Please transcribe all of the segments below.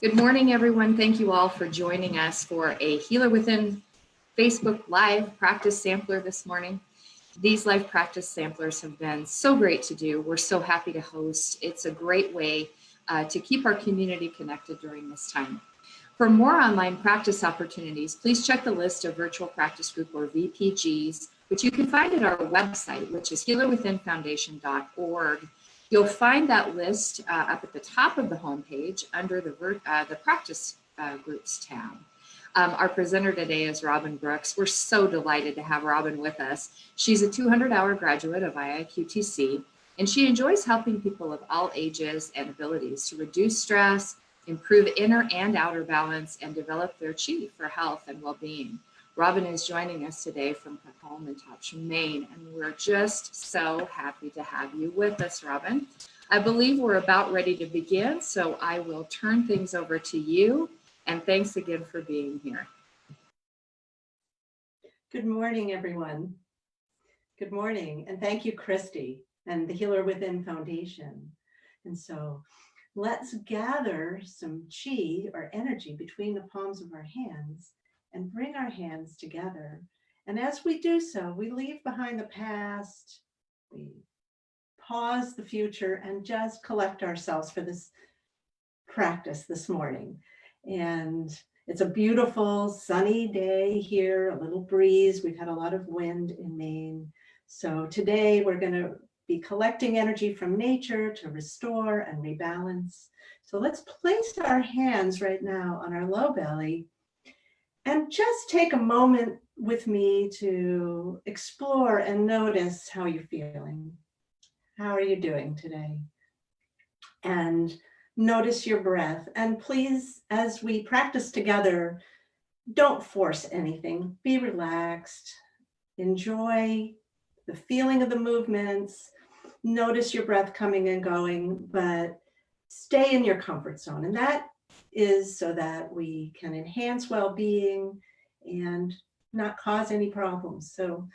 Good morning, everyone. Thank you all for joining us for a Healer Within Facebook Live Practice Sampler this morning. These live practice samplers have been so great to do. We're so happy to host. It's a great way to keep our community connected during this time. For more online practice opportunities, please check the list of virtual practice group or VPGs, which you can find at our website, which is healerwithinfoundation.org. You'll find that list up at the top of the homepage under the practice groups tab. Our presenter today is Robin Brooks. We're so delighted to have Robin with us. She's a 200-hour graduate of IIQTC, and she enjoys helping people of all ages and abilities to reduce stress, improve inner and outer balance, and develop their chi for health and well-being. Robin is joining us today from Pacomitatch, Maine, and we're just so happy to have you with us, Robin. I believe we're about ready to begin, so I will turn things over to you, and thanks again for being here. Good morning, everyone. Good morning, and thank you, Christy, and the Healer Within Foundation. And so let's gather some chi or energy between the palms of our hands and bring our hands together. And as we do so, we leave behind the past, we pause the future, and just collect ourselves for this practice this morning. And it's a beautiful sunny day here, a little breeze. We've had a lot of wind in Maine. So today we're going to be collecting energy from nature to restore and rebalance. So let's place our hands right now on our low belly and just take a moment with me to explore and notice how you're feeling. How are you doing today? And notice your breath. And please, as we practice together, don't force anything. Be relaxed. Enjoy the feeling of the movements. Notice your breath coming and going, but stay in your comfort zone. And that is so that we can enhance well-being and not cause any problems. So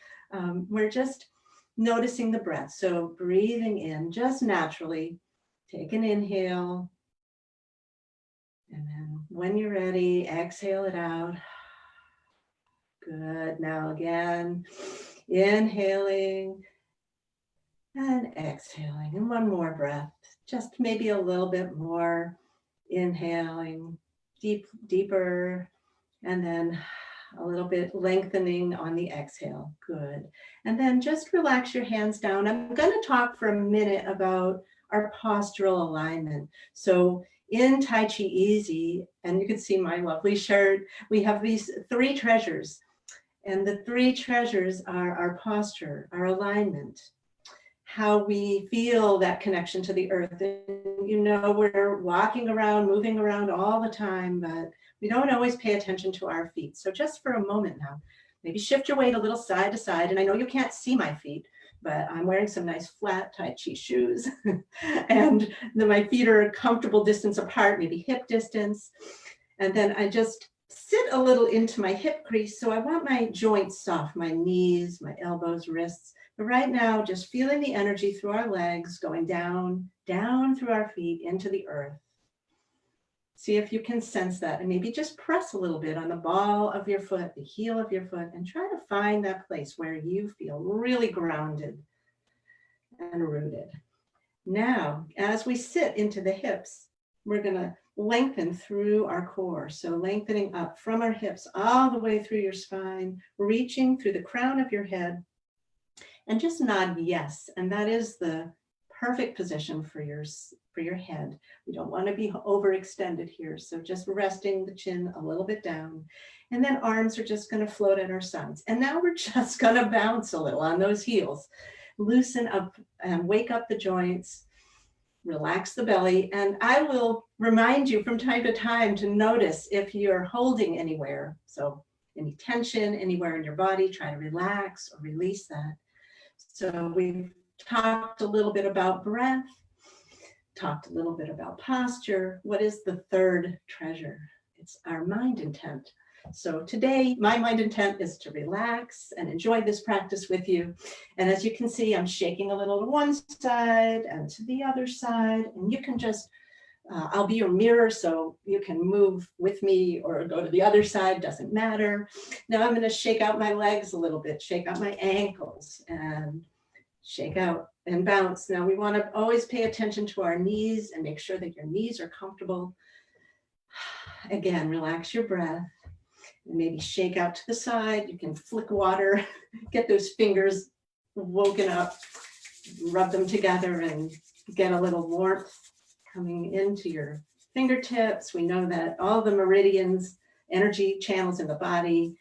we're just noticing the breath. So breathing in just naturally, take an inhale. And then when you're ready, exhale it out. Good. Now again, inhaling and exhaling. And one more breath, just maybe a little bit more. Inhaling deeper, and then a little bit lengthening on the exhale. Good. And then just relax your hands down. I'm going to talk for a minute about our postural alignment. So in Tai Chi Easy, and you can see my lovely shirt, we have these 3 treasures. And the 3 treasures are our posture, our alignment, how we feel that connection to the earth. And you know, we're walking around, moving around all the time, but we don't always pay attention to our feet. So just for a moment now, maybe shift your weight a little side to side. And I know you can't see my feet, but I'm wearing some nice flat Tai Chi shoes. And then my feet are a comfortable distance apart, maybe hip distance. And then I just sit a little into my hip crease. So I want my joints soft, my knees, my elbows, wrists. But right now, just feeling the energy through our legs, going down through our feet into the earth. See if you can sense that, and maybe just press a little bit on the ball of your foot, the heel of your foot, and try to find that place where you feel really grounded and rooted. Now, as we sit into the hips, we're going to lengthen through our core. So lengthening up from our hips all the way through your spine, reaching through the crown of your head. And just nod yes, and that is the perfect position for your head. We don't want to be overextended here, so just resting the chin a little bit down. And then arms are just going to float at our sides. And now we're just going to bounce a little on those heels. Loosen up and wake up the joints, relax the belly. And I will remind you from time to time to notice if you're holding anywhere. So any tension anywhere in your body, try to relax or release that. So we've talked a little bit about breath, talked a little bit about posture. What is the 3rd treasure? It's our mind intent. So today, my mind intent is to relax and enjoy this practice with you. And as you can see, I'm shaking a little to one side and to the other side. And you can just I'll be your mirror, so you can move with me or go to the other side, doesn't matter. Now I'm going to shake out my legs a little bit, shake out my ankles, and shake out and bounce. Now we want to always pay attention to our knees and make sure that your knees are comfortable. Again, relax your breath. Maybe shake out to the side. You can flick water, get those fingers woken up, rub them together and get a little warmth coming into your fingertips. We know that all the meridians, energy channels in the body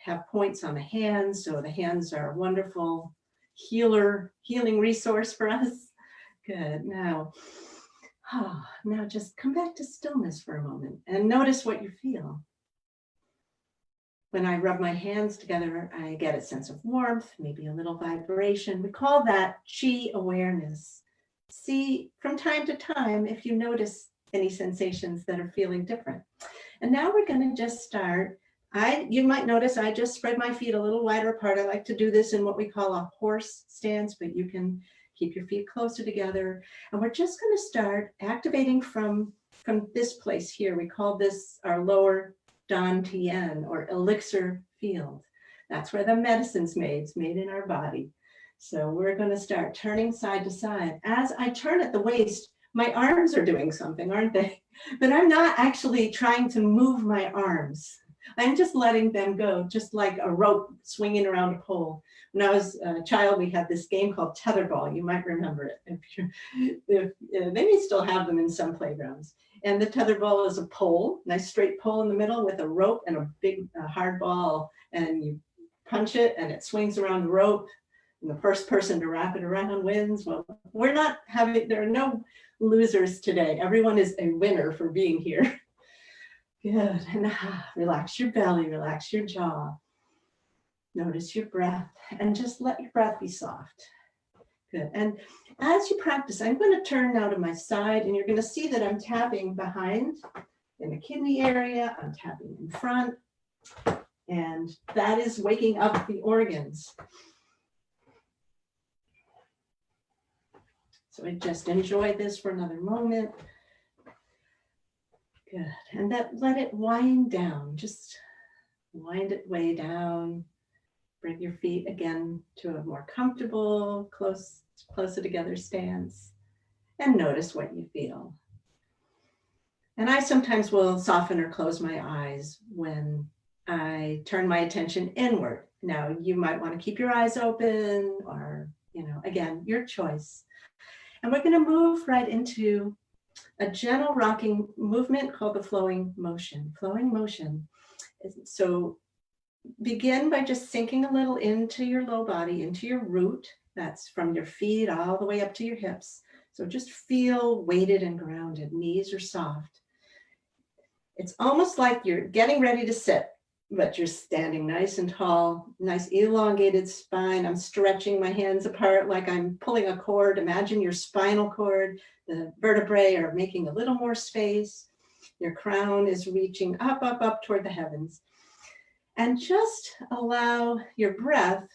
have points on the hands. So the hands are a wonderful healing resource for us. Good. Now just come back to stillness for a moment and notice what you feel. When I rub my hands together, I get a sense of warmth, maybe a little vibration. We call that chi awareness. See from time to time if you notice any sensations that are feeling different. And now we're going to just start. You might notice I just spread my feet a little wider apart. I like to do this in what we call a horse stance, but you can keep your feet closer together. And we're just going to start activating from this place here. We call this our lower Dantian or elixir field. That's where the medicine's made. It's made in our body. So we're going to start turning side to side. As I turn at the waist, my arms are doing something, aren't they? But I'm not actually trying to move my arms. I'm just letting them go, just like a rope swinging around a pole. When I was a child, we had this game called tetherball. You might remember it. They may still have them in some playgrounds. And the tetherball is a pole, nice straight pole in the middle with a rope and a big hard ball. And you punch it and it swings around the rope. And the first person to wrap it around wins. Well, there are no losers today. Everyone is a winner for being here. Good. And relax your belly, relax your jaw. Notice your breath and just let your breath be soft. Good. And as you practice, I'm going to turn now to my side and you're going to see that I'm tapping behind in the kidney area. I'm tapping in front. And that is waking up the organs. So I just enjoy this for another moment. Good. And let it wind down. Just wind it way down. Bring your feet again to a more comfortable, closer together stance. And notice what you feel. And I sometimes will soften or close my eyes when I turn my attention inward. Now, you might want to keep your eyes open or, again, your choice. And we're going to move right into a gentle rocking movement called the flowing motion. Flowing motion. So begin by just sinking a little into your low body, into your root. That's from your feet all the way up to your hips. So just feel weighted and grounded. Knees are soft. It's almost like you're getting ready to sit, but you're standing nice and tall, nice elongated spine. I'm stretching my hands apart like I'm pulling a cord. Imagine your spinal cord, the vertebrae are making a little more space. Your crown is reaching up, up, up toward the heavens. And just allow your breath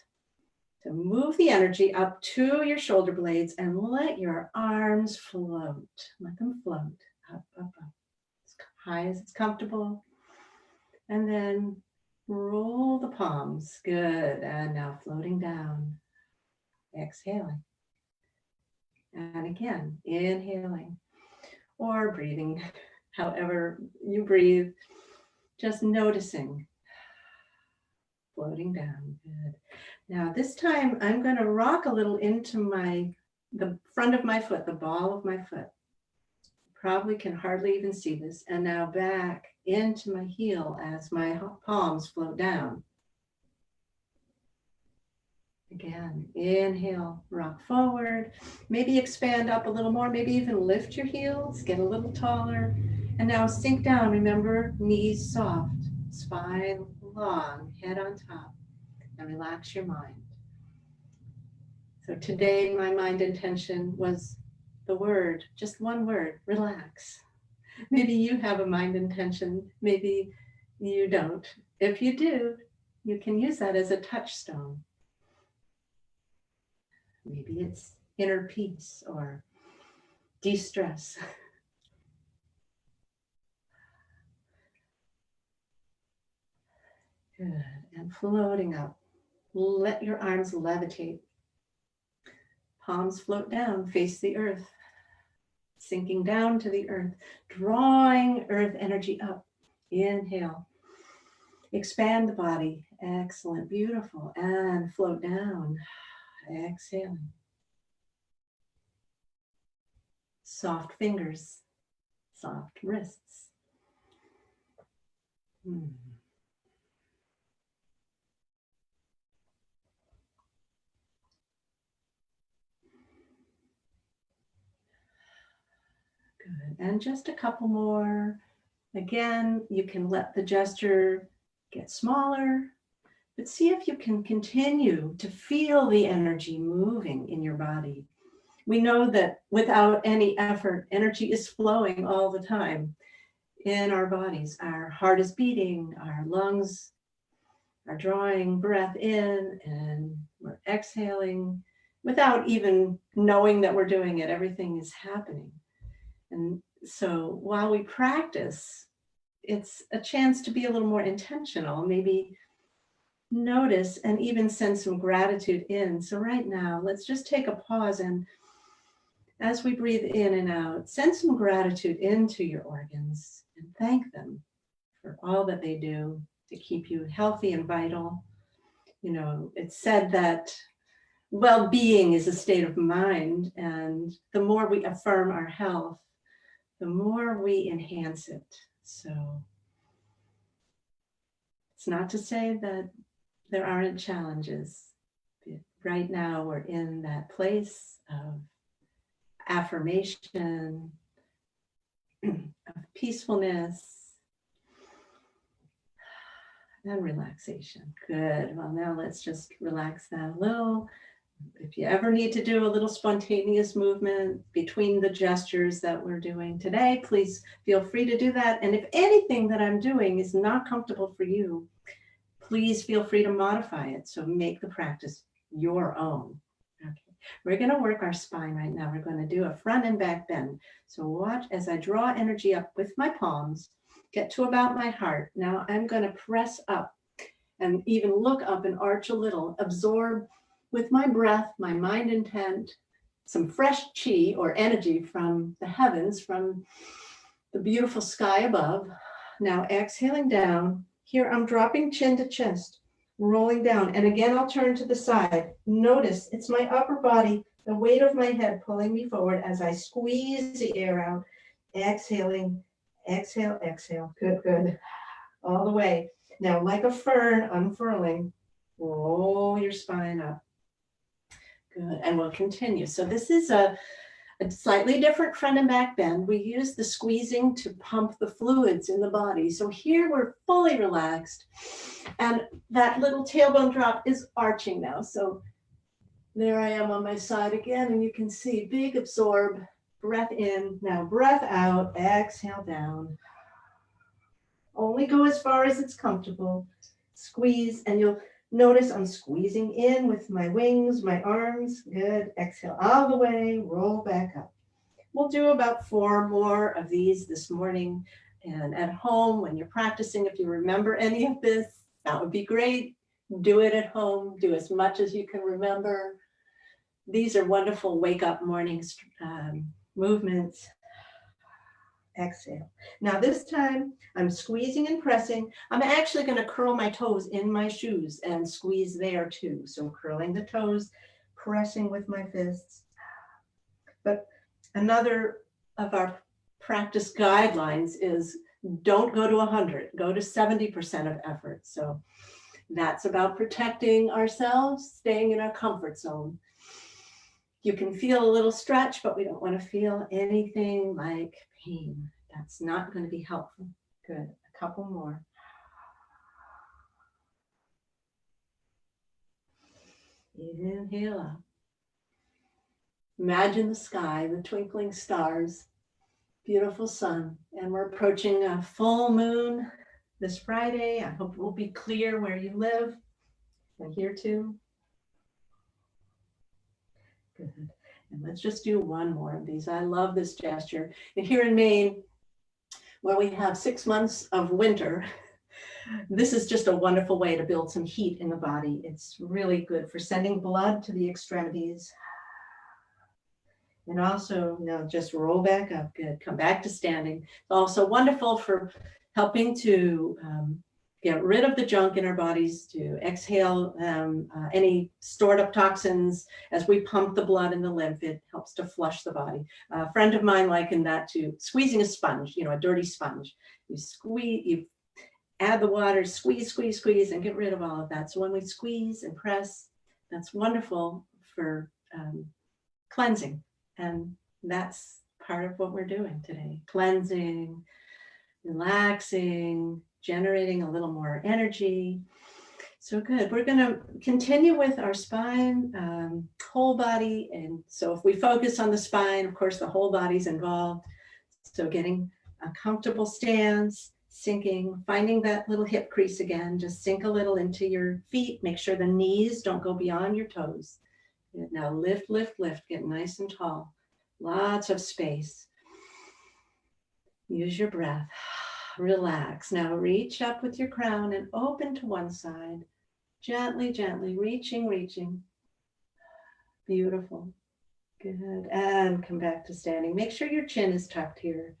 to move the energy up to your shoulder blades and let your arms float. Let them float up, up, up, as high as it's comfortable. And then roll the palms. Good. And now floating down. Exhaling. And again, inhaling or breathing, however you breathe, just noticing. Floating down. Good. Now this time I'm going to rock a little into the front of my foot, the ball of my foot. Probably can hardly even see this. And now back into my heel as my palms float down. Again, inhale, rock forward, maybe expand up a little more, maybe even lift your heels, get a little taller. And now sink down, remember, knees soft, spine long, head on top, and relax your mind. So today my mind intention was the word, just one word, relax. Maybe you have a mind intention, maybe you don't. If you do, you can use that as a touchstone. Maybe it's inner peace or de-stress. Good. And floating up. Let your arms levitate. Palms float down, face the earth. Sinking down to the earth, drawing earth energy up. Inhale. Expand the body. Excellent. Beautiful. And float down. Exhaling. Soft fingers. Soft wrists. Good. And just a couple more. Again, you can let the gesture get smaller, but see if you can continue to feel the energy moving in your body. We know that without any effort, energy is flowing all the time in our bodies. Our heart is beating, our lungs are drawing breath in, and we're exhaling without even knowing that we're doing it. Everything is happening. And so while we practice, it's a chance to be a little more intentional, maybe notice and even send some gratitude in. So right now, let's just take a pause, and as we breathe in and out, send some gratitude into your organs and thank them for all that they do to keep you healthy and vital. You know, it's said that well-being is a state of mind, and the more we affirm our health, the more we enhance it. So it's not to say that there aren't challenges. Right now, we're in that place of affirmation, of peacefulness, and relaxation. Good. Well, now let's just relax that a little. If you ever need to do a little spontaneous movement between the gestures that we're doing today, please feel free to do that. And if anything that I'm doing is not comfortable for you, please feel free to modify it. So make the practice your own. Okay. We're going to work our spine right now. We're going to do a front and back bend. So watch as I draw energy up with my palms, get to about my heart. Now I'm going to press up and even look up and arch a little, absorb with my breath, my mind intent, some fresh chi or energy from the heavens, from the beautiful sky above. Now exhaling down. Here I'm dropping chin to chest, rolling down. And again, I'll turn to the side. Notice it's my upper body, the weight of my head pulling me forward as I squeeze the air out. Exhaling, exhale, exhale. Good, good. All the way. Now, like a fern unfurling, roll your spine up. Good, and we'll continue. So this is a slightly different front and back bend. We use the squeezing to pump the fluids in the body. So here we're fully relaxed, and that little tailbone drop is arching now. So there I am on my side again, and you can see big absorb, breath in, now breath out, exhale down. Only go as far as it's comfortable. Squeeze, and you'll notice I'm squeezing in with my wings, my arms. Good. Exhale all the way, roll back up. We'll do about 4 more of these this morning. And at home, when you're practicing, if you remember any of this, that would be great. Do it at home. Do as much as you can remember. These are wonderful wake up morning movements. Exhale. Now this time I'm squeezing and pressing. I'm actually going to curl my toes in my shoes and squeeze there too. So curling the toes, pressing with my fists. But another of our practice guidelines is don't go to 100, go to 70% of effort. So that's about protecting ourselves, staying in our comfort zone. You can feel a little stretch, but we don't want to feel anything like pain. That's not going to be helpful. Good. A couple more. Inhale up. Imagine the sky, the twinkling stars, beautiful sun, and we're approaching a full moon this Friday. I hope it will be clear where you live and here too. Good. And let's just do one more of these. I love this gesture. And here in Maine, where we have 6 months of winter, This is just a wonderful way to build some heat in the body. It's really good for sending blood to the extremities. And also, now just roll back up. Good. Come back to standing. It's also wonderful for helping to get rid of the junk in our bodies, to exhale any stored up toxins. As we pump the blood and the lymph, it helps to flush the body. A friend of mine likened that to squeezing a sponge, a dirty sponge. You squeeze, you add the water, squeeze, squeeze, squeeze, and get rid of all of that. So when we squeeze and press, that's wonderful for cleansing. And that's part of what we're doing today. Cleansing, relaxing, generating a little more energy. So good. We're going to continue with our spine, whole body. And so if we focus on the spine, of course, the whole body's involved. So getting a comfortable stance, sinking, finding that little hip crease again, just sink a little into your feet. Make sure the knees don't go beyond your toes. Now lift, lift, lift, get nice and tall. Lots of space. Use your breath. Relax. Now reach up with your crown and open to one side. Gently, gently, reaching, reaching. Beautiful. Good. And come back to standing. Make sure your chin is tucked here.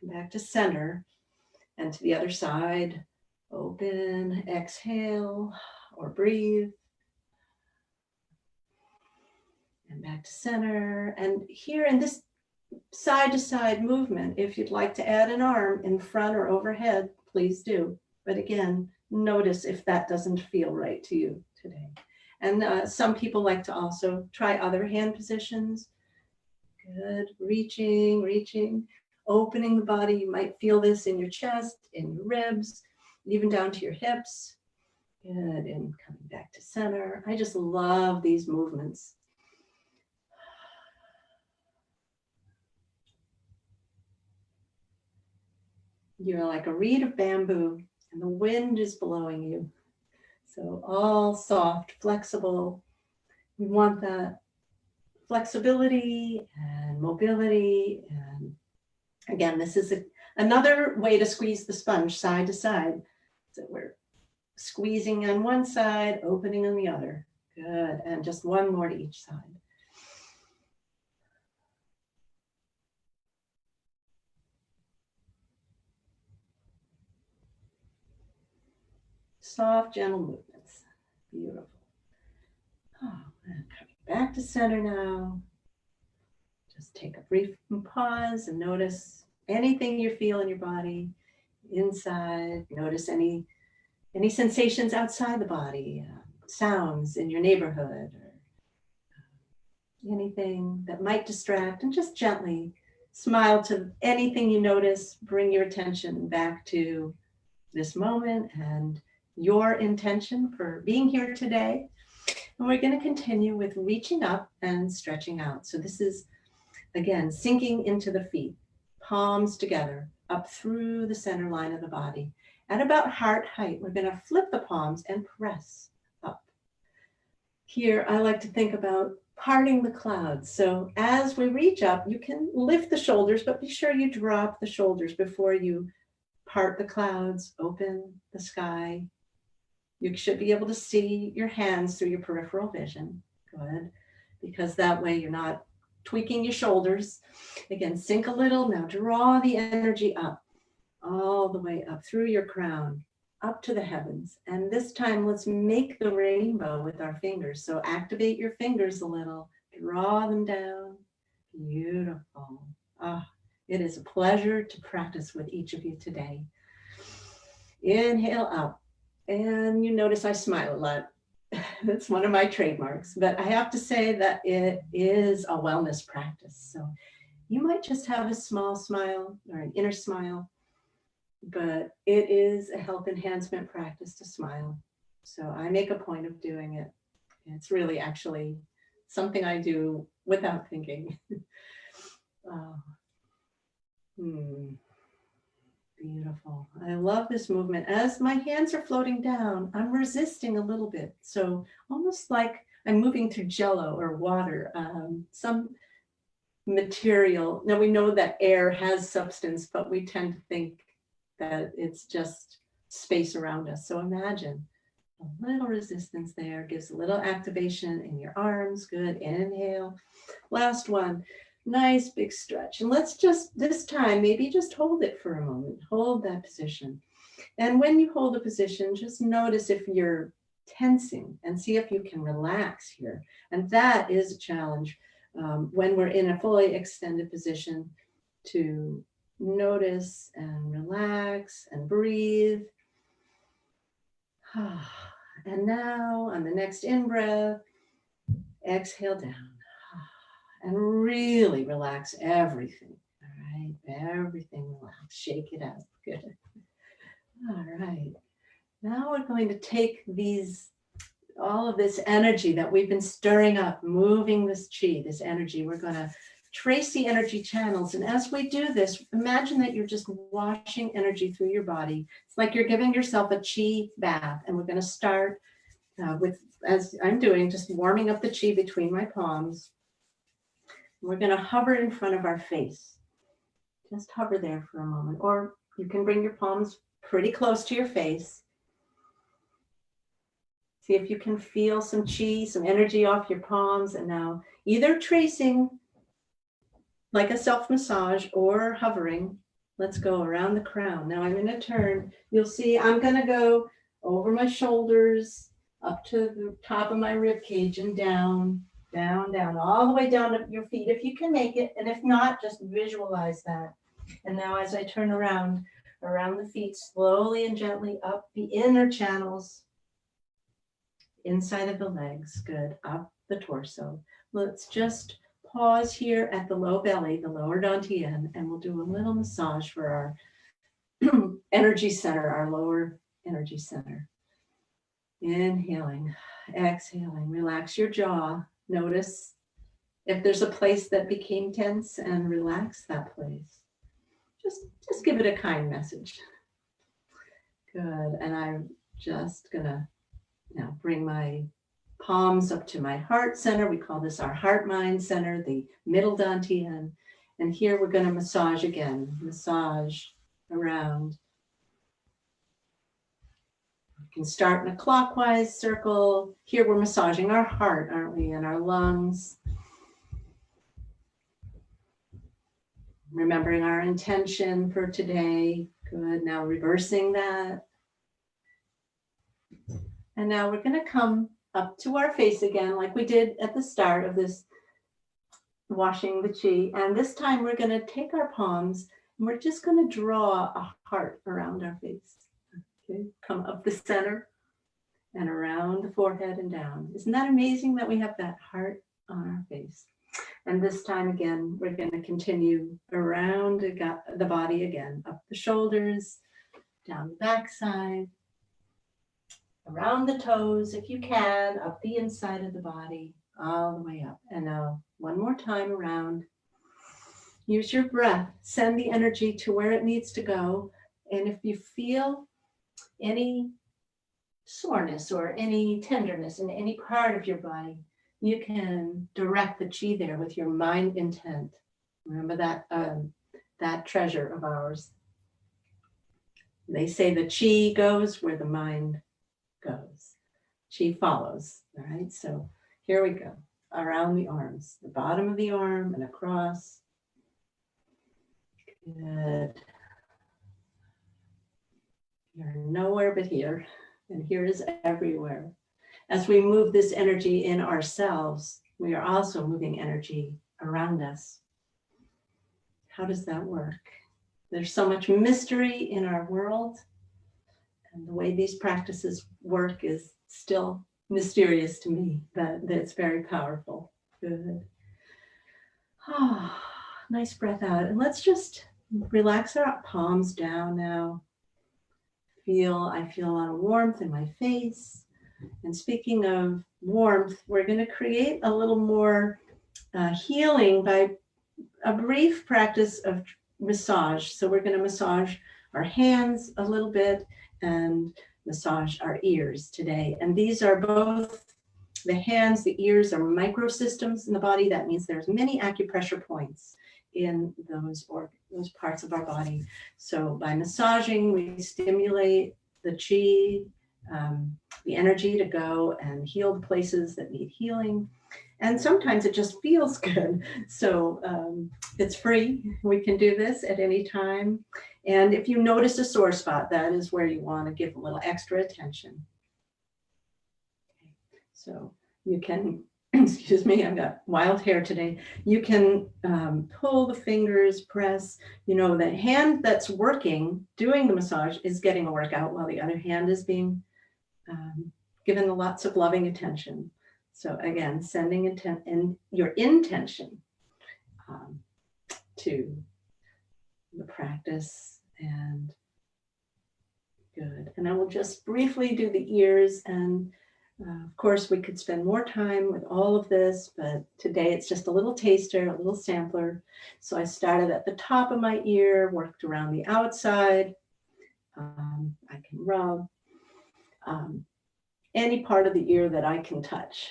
Come back to center and to the other side. Open, exhale, or breathe. And back to center. And here in this side to side movement, if you'd like to add an arm in front or overhead, please do. But again, notice if that doesn't feel right to you today. And some people like to also try other hand positions. Good. Reaching, reaching, opening the body. You might feel this in your chest, in your ribs, even down to your hips. Good. And coming back to center. I just love these movements. You're like a reed of bamboo and the wind is blowing you. So all soft, flexible. We want that flexibility and mobility. And again, this is another way to squeeze the sponge side to side. So we're squeezing on one side, opening on the other. Good. And just one more to each side. Soft, gentle movements. Beautiful. Oh, and coming back to center now. Just take a brief pause and notice anything you feel in your body, inside. Notice any sensations outside the body, sounds in your neighborhood, or anything that might distract, and just gently smile to anything you notice. Bring your attention back to this moment and your intention for being here today. And we're going to continue with reaching up and stretching out. So this is, again, sinking into the feet, palms together, up through the center line of the body. At about heart height, we're going to flip the palms and press up. Here, I like to think about parting the clouds. So as we reach up, you can lift the shoulders, but be sure you drop the shoulders before you part the clouds, open the sky. You should be able to see your hands through your peripheral vision. Good. Because that way you're not tweaking your shoulders. Again, sink a little. Now draw the energy up, all the way up through your crown, up to the heavens. And this time, let's make the rainbow with our fingers. So activate your fingers a little, draw them down. Beautiful. Ah, it is a pleasure to practice with each of you today. Inhale up. And you notice I smile a lot. That's one of my trademarks, but I have to say that it is a wellness practice. So you might just have a small smile or an inner smile, but it is a health enhancement practice to smile. So I make a point of doing it. It's really actually something I do without thinking. Beautiful. I love this movement. As my hands are floating down, I'm resisting a little bit. So almost like I'm moving through jello or water, some material. Now we know that air has substance, but we tend to think that it's just space around us. So imagine a little resistance there, gives a little activation in your arms. Good. Inhale. Last one. Nice big stretch. And let's just, this time, maybe just hold it for a moment. Hold that position. And when you hold a position, just notice if you're tensing and see if you can relax here. And that is a challenge when we're in a fully extended position, to notice and relax and breathe. And now on the next in-breath, exhale down and really relax everything. All right, everything relax, shake it out. Good. All right, now we're going to take all of this energy that we've been stirring up, moving this chi, this energy. We're going to trace the energy channels. And as we do this, imagine that you're just washing energy through your body. It's like you're giving yourself a chi bath. And we're going to start with, as I'm doing, just warming up the chi between my palms. We're going to hover in front of our face. Just hover there for a moment. Or you can bring your palms pretty close to your face. See if you can feel some chi, some energy off your palms. And now either tracing like a self-massage or hovering. Let's go around the crown. Now I'm going to turn. You'll see I'm going to go over my shoulders, up to the top of my rib cage and down, down, down, all the way down to your feet if you can make it. And if not, just visualize that. And now as I turn around the feet, slowly and gently up the inner channels, inside of the legs. Good. Up the torso. Let's just pause here at the low belly, the lower dantian, and we'll do a little massage for our energy center, our lower energy center. Inhaling, exhaling, relax your jaw. Notice if there's a place that became tense and relax that place. Just give it a kind message. Good. And I'm just gonna now bring my palms up to my heart center. We call this our heart-mind center, the middle dantian. And here we're going to massage again. Massage around. We can start in a clockwise circle. Here we're massaging our heart, aren't we? And our lungs. Remembering our intention for today. Good. Now reversing that. And now we're going to come up to our face again, like we did at the start of this washing the chi. And this time we're going to take our palms and we're just going to draw a heart around our face. Okay, come up the center and around the forehead and down. Isn't that amazing that we have that heart on our face? And this time again, we're going to continue around the body again, up the shoulders, down the backside, around the toes, if you can, up the inside of the body, all the way up. And now one more time around. Use your breath. Send the energy to where it needs to go. And if you feel any soreness or any tenderness in any part of your body, you can direct the chi there with your mind intent. Remember that treasure of ours. They say the chi goes where the mind goes. Chi follows. All right, so here we go. Around the arms, the bottom of the arm and across. Good. You're nowhere but here, and here is everywhere. As we move this energy in ourselves, we are also moving energy around us. How does that work? There's so much mystery in our world. And the way these practices work is still mysterious to me, but it's very powerful. Good. Oh, nice breath out. And let's just relax our palms down now. I feel a lot of warmth in my face. And speaking of warmth, we're going to create a little more healing by a brief practice of massage. So we're going to massage our hands a little bit and massage our ears today. And these are both, the hands, the ears are microsystems in the body. That means there's many acupressure points in those parts of our body. So by massaging, we stimulate the chi, the energy to go and heal the places that need healing. And sometimes it just feels good. So it's free. We can do this at any time. And if you notice a sore spot, that is where you want to give a little extra attention. Okay. So you can, excuse me, I've got wild hair today. You can pull the fingers, press, you know, the hand that's working, doing the massage is getting a workout while the other hand is being given lots of loving attention. So again, sending intent and your intention to the practice, and good. And I will just briefly do the ears, and of course we could spend more time with all of this, but today it's just a little taster, a little sampler. So I started at the top of my ear, worked around the outside. I can rub any part of the ear that I can touch.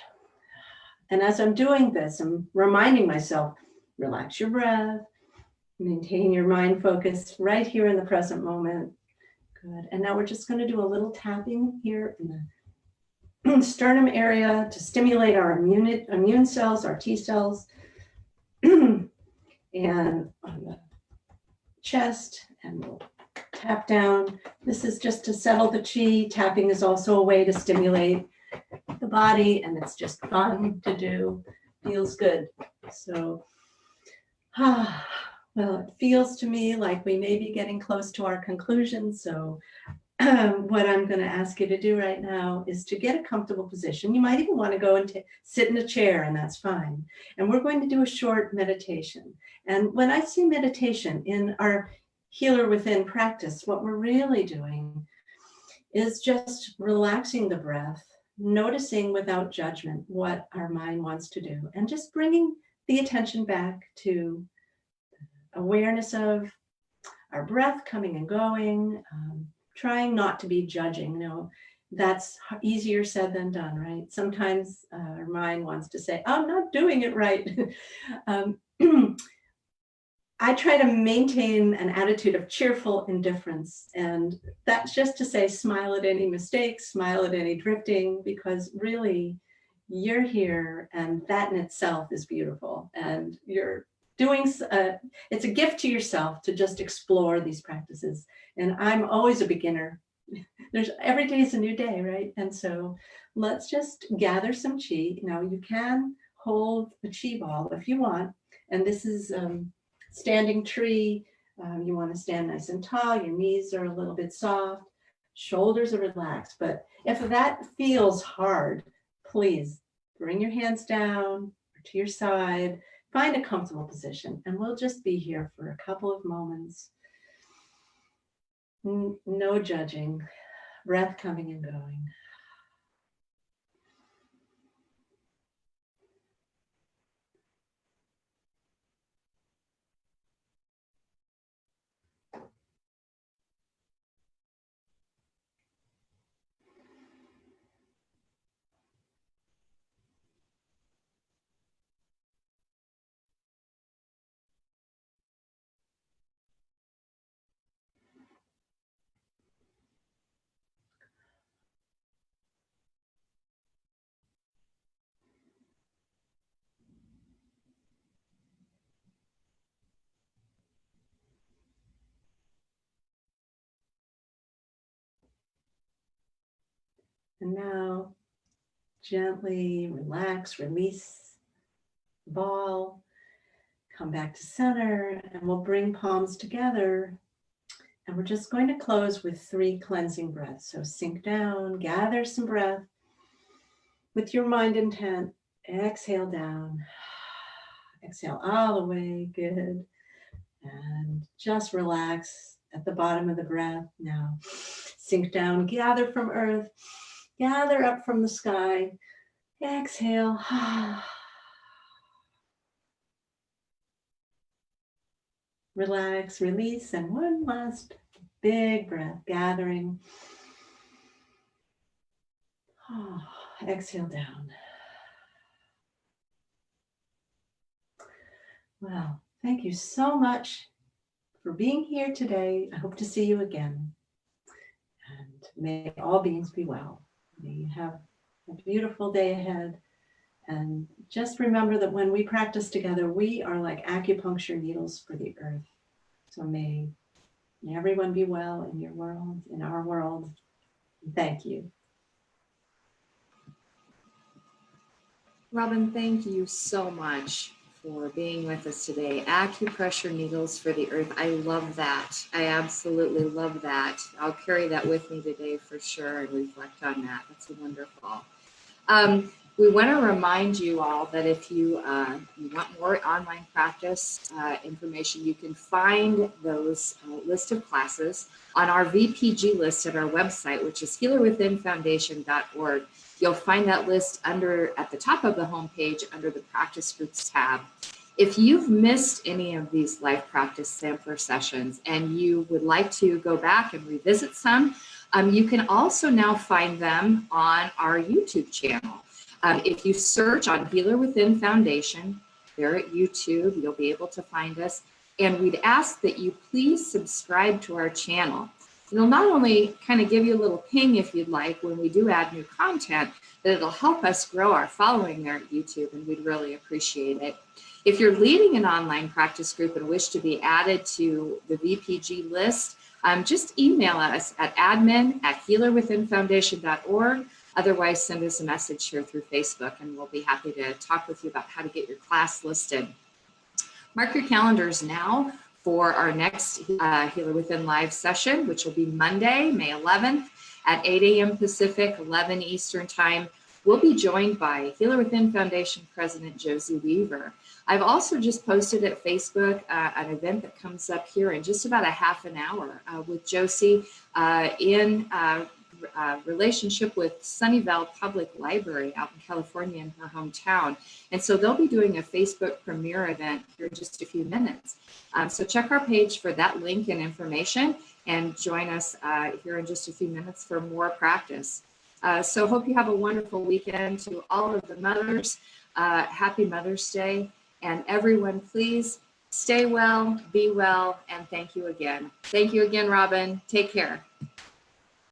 And as I'm doing this, I'm reminding myself, relax your breath, maintain your mind focus right here in the present moment. Good. And now we're just going to do a little tapping here in the sternum area to stimulate our immune cells, our T cells, and on the chest, and we'll tap down. This is just to settle the chi. Tapping is also a way to stimulate the body, and it's just fun to do. Feels good. So, well, it feels to me like we may be getting close to our conclusion. So what I'm going to ask you to do right now is to get a comfortable position. You might even want to go and sit in a chair, and that's fine. And we're going to do a short meditation. And when I say meditation in our Healer Within practice, what we're really doing is just relaxing the breath, noticing without judgment what our mind wants to do, and just bringing the attention back to awareness of our breath coming and going, trying not to be judging. You know, that's easier said than done, right? Sometimes our mind wants to say, I'm not doing it right. I try to maintain an attitude of cheerful indifference. And that's just to say, smile at any mistakes, smile at any drifting, because really you're here, and that in itself is beautiful. And you're doing, it's a gift to yourself to just explore these practices. And I'm always a beginner. Every day is a new day, right? And so let's just gather some chi. Now you can hold a chi ball if you want. And this is standing tree. You want to stand nice and tall. Your knees are a little bit soft. Shoulders are relaxed. But if that feels hard, please bring your hands down or to your side. Find a comfortable position, and we'll just be here for a couple of moments. No judging, breath coming and going. And now gently relax, release the ball, come back to center, and we'll bring palms together. And we're just going to close with 3 cleansing breaths. So sink down, gather some breath with your mind intent. Exhale down, exhale all the way, good. And just relax at the bottom of the breath. Now sink down, gather from earth, gather up from the sky. Exhale. Relax, release, and one last big breath, gathering. Exhale down. Well, thank you so much for being here today. I hope to see you again. And May all beings be well. May you have a beautiful day ahead. And just remember that when we practice together, we are like acupuncture needles for the earth. So may everyone be well in your world, in our world. Thank you. Robin, thank you so much for being with us today. Acupressure needles for the earth. I love that. I absolutely love that. I'll carry that with me today for sure and reflect on that. That's wonderful. We want to remind you all that if you want more online practice information, you can find those list of classes on our VPG list at our website, which is healerwithinfoundation.org. You'll find that list at the top of the homepage under the Practice Groups tab. If you've missed any of these live practice sampler sessions and you would like to go back and revisit some, you can also now find them on our YouTube channel. If you search on Healer Within Foundation, there at YouTube, you'll be able to find us. And we'd ask that you please subscribe to our channel. It'll not only kind of give you a little ping if you'd like when we do add new content, but it'll help us grow our following there at YouTube, and we'd really appreciate it. If you're leading an online practice group and wish to be added to the VPG list, just email us at admin@healerwithinfoundation.org. Otherwise, send us a message here through Facebook, and we'll be happy to talk with you about how to get your class listed. Mark your calendars now for our next Healer Within live session, which will be Monday, May 11th at 8 a.m. Pacific, 11 Eastern Time. We'll be joined by Healer Within Foundation President Josie Weaver. I've also just posted at Facebook an event that comes up here in just about a half an hour with Josie in relationship with Sunnyvale Public Library out in California in her hometown. And so they'll be doing a Facebook premiere event here in just a few minutes. So check our page for that link and information and join us here in just a few minutes for more practice. So hope you have a wonderful weekend. To all of the mothers, happy Mother's Day. And everyone, please stay well, be well, and thank you again. Thank you again, Robin. Take care.